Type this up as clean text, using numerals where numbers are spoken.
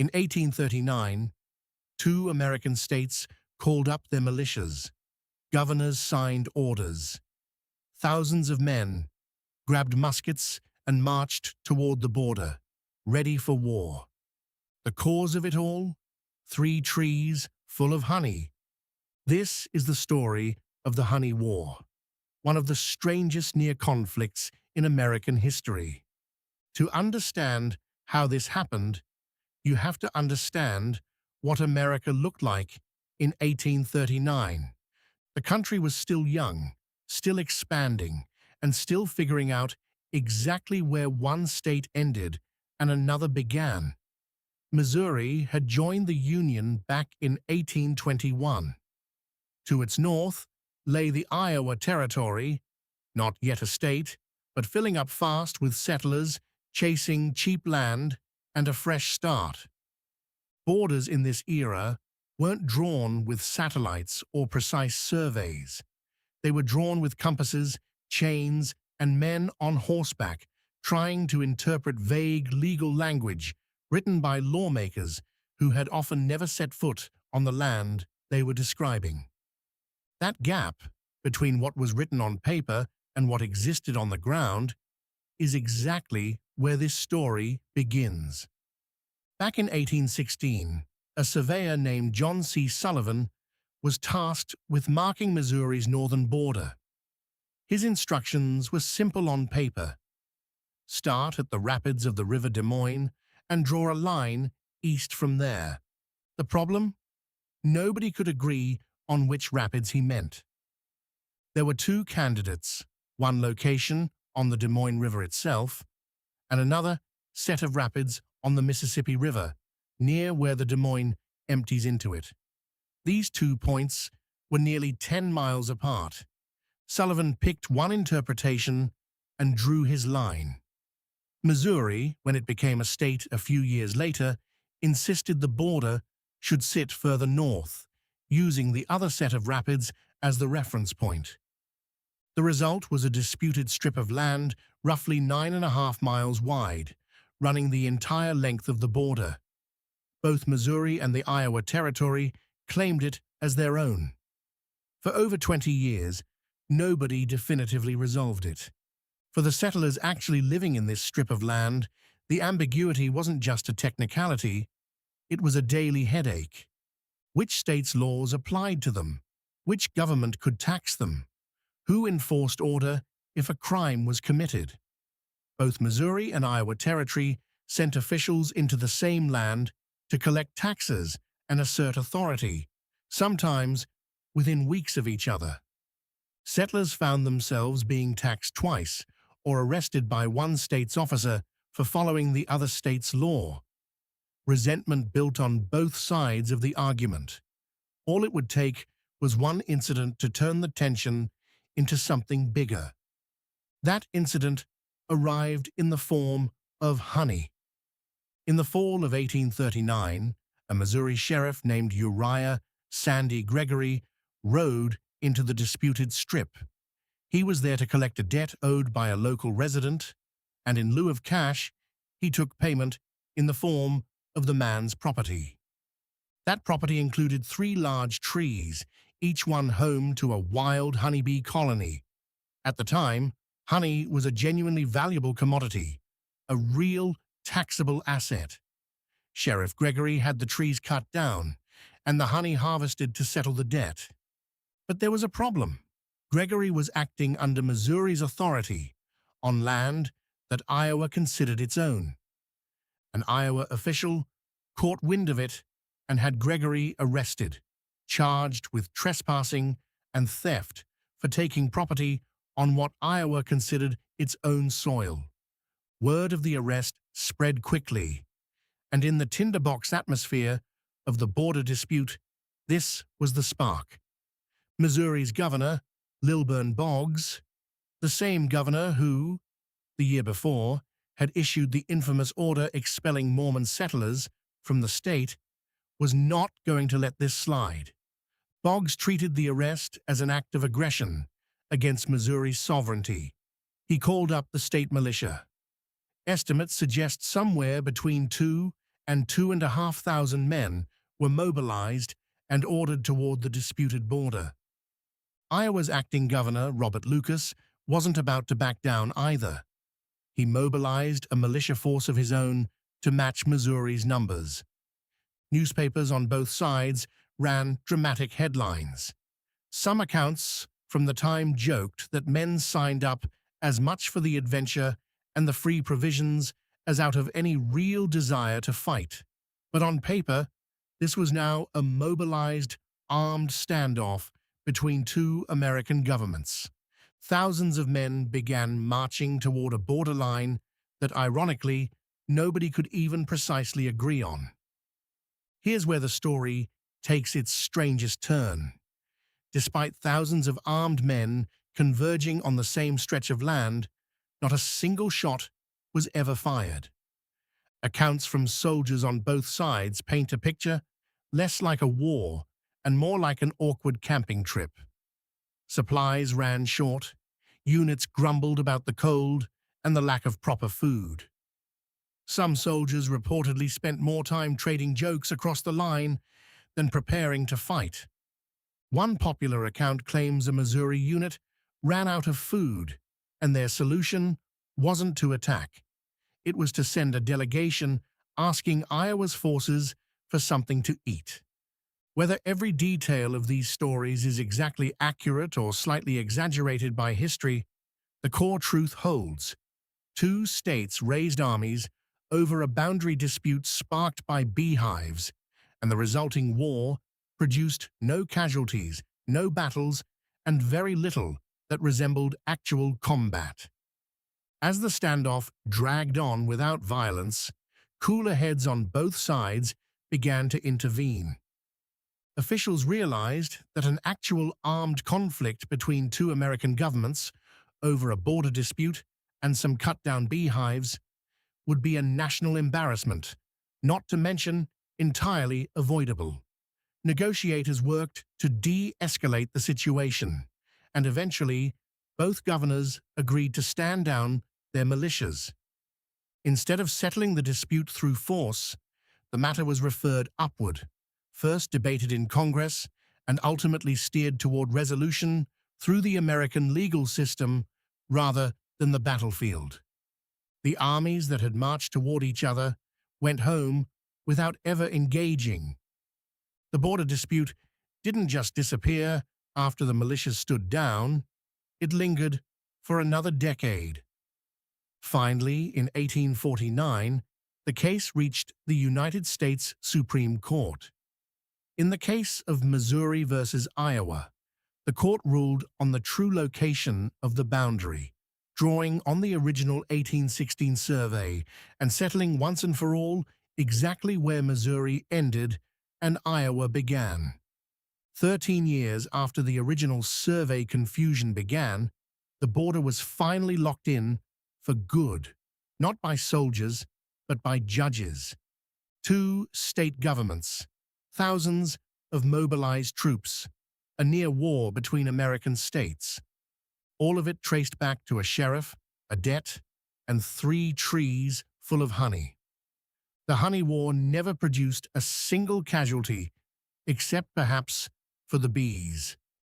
In 1839, two American states called up their militias. Governors signed orders. Thousands of men grabbed muskets and marched toward the border, ready for war. The cause of it all? 3 trees full of honey. This is the story of the Honey War, one of the strangest near conflicts in American history. To understand how this happened, you have to understand what America looked like in 1839. The country was still young, still expanding, and still figuring out exactly where one state ended and another began. Missouri had joined the Union back in 1821. To its north lay the Iowa Territory, not yet a state, but filling up fast with settlers chasing cheap land and a fresh start. Borders in this era weren't drawn with satellites or precise surveys. They were drawn with compasses, chains, and men on horseback trying to interpret vague legal language written by lawmakers who had often never set foot on the land they were describing. That gap between what was written on paper and what existed on the ground is exactly where this story begins. Back in 1816, a surveyor named John C. Sullivan was tasked with marking Missouri's northern border. His instructions were simple on paper. Start at the rapids of the River Des Moines and draw a line east from there. The problem? Nobody could agree on which rapids he meant. There were 2 candidates, one location on the Des Moines River itself, and another set of rapids on the Mississippi River, near where the Des Moines empties into it. These 2 points were nearly 10 miles apart. Sullivan picked one interpretation and drew his line. Missouri, when it became a state a few years later, insisted the border should sit further north, using the other set of rapids as the reference point. The result was a disputed strip of land roughly 9.5 miles wide, running the entire length of the border. Both Missouri and the Iowa Territory claimed it as their own. For over 20 years, nobody definitively resolved it. For the settlers actually living in this strip of land, the ambiguity wasn't just a technicality, it was a daily headache. Which state's laws applied to them? Which government could tax them? Who enforced order if a crime was committed? Both Missouri and Iowa Territory sent officials into the same land to collect taxes and assert authority, sometimes within weeks of each other. Settlers found themselves being taxed twice or arrested by one state's officer for following the other state's law. Resentment built on both sides of the argument. All it would take was one incident to turn the tension into something bigger. That incident arrived in the form of honey. In the fall of 1839, a Missouri sheriff named Uriah Sandy Gregory rode into the disputed strip. He was there to collect a debt owed by a local resident, and in lieu of cash, he took payment in the form of the man's property. That property included 3 large trees, each one home to a wild honeybee colony. At the time, honey was a genuinely valuable commodity, a real taxable asset. Sheriff Gregory had the trees cut down, and the honey harvested to settle the debt. But there was a problem. Gregory was acting under Missouri's authority on land that Iowa considered its own. An Iowa official caught wind of it and had Gregory arrested, charged with trespassing and theft for taking property on what Iowa considered its own soil. Word of the arrest spread quickly, and in the tinderbox atmosphere of the border dispute, this was the spark. Missouri's governor, Lilburn Boggs, the same governor who, the year before, had issued the infamous order expelling Mormon settlers from the state, was not going to let this slide. Boggs treated the arrest as an act of aggression against Missouri's sovereignty. He called up the state militia. Estimates suggest somewhere between 2 and 2,500 men were mobilized and ordered toward the disputed border. Iowa's acting governor, Robert Lucas, wasn't about to back down either. He mobilized a militia force of his own to match Missouri's numbers. Newspapers on both sides ran dramatic headlines. Some accounts from the time joked that men signed up as much for the adventure and the free provisions as out of any real desire to fight. But on paper, this was now a mobilized, armed standoff between two American governments. Thousands of men began marching toward a borderline that, ironically, nobody could even precisely agree on. Here's where the story takes its strangest turn. Despite thousands of armed men converging on the same stretch of land, not a single shot was ever fired. Accounts from soldiers on both sides paint a picture less like a war and more like an awkward camping trip. Supplies ran short, units grumbled about the cold and the lack of proper food. Some soldiers reportedly spent more time trading jokes across the line than preparing to fight. One popular account claims a Missouri unit ran out of food, and their solution wasn't to attack. It was to send a delegation asking Iowa's forces for something to eat. Whether every detail of these stories is exactly accurate or slightly exaggerated by history, the core truth holds. Two states raised armies over a boundary dispute sparked by beehives, and the resulting war produced no casualties, no battles, and very little that resembled actual combat. As the standoff dragged on without violence, cooler heads on both sides began to intervene. Officials realized that an actual armed conflict between two American governments over a border dispute and some cut-down beehives would be a national embarrassment, not to mention entirely avoidable. Negotiators worked to de-escalate the situation, and eventually both governors agreed to stand down their militias. Instead of settling the dispute through force, the matter was referred upward, first debated in Congress, and ultimately steered toward resolution through the American legal system rather than the battlefield. The armies that had marched toward each other went home without ever engaging. The border dispute didn't just disappear after the militias stood down, it lingered for another decade. Finally, in 1849, the case reached the United States Supreme Court. In the case of Missouri versus Iowa, the court ruled on the true location of the boundary, drawing on the original 1816 survey and settling once and for all exactly where Missouri ended and Iowa began. 13 years after the original survey confusion began, the border was finally locked in for good, not by soldiers, but by judges. Two state governments, thousands of mobilized troops, a near war between American states. All of it traced back to a sheriff, a debt, and 3 trees full of honey. The honey war never produced a single casualty, except perhaps for the bees.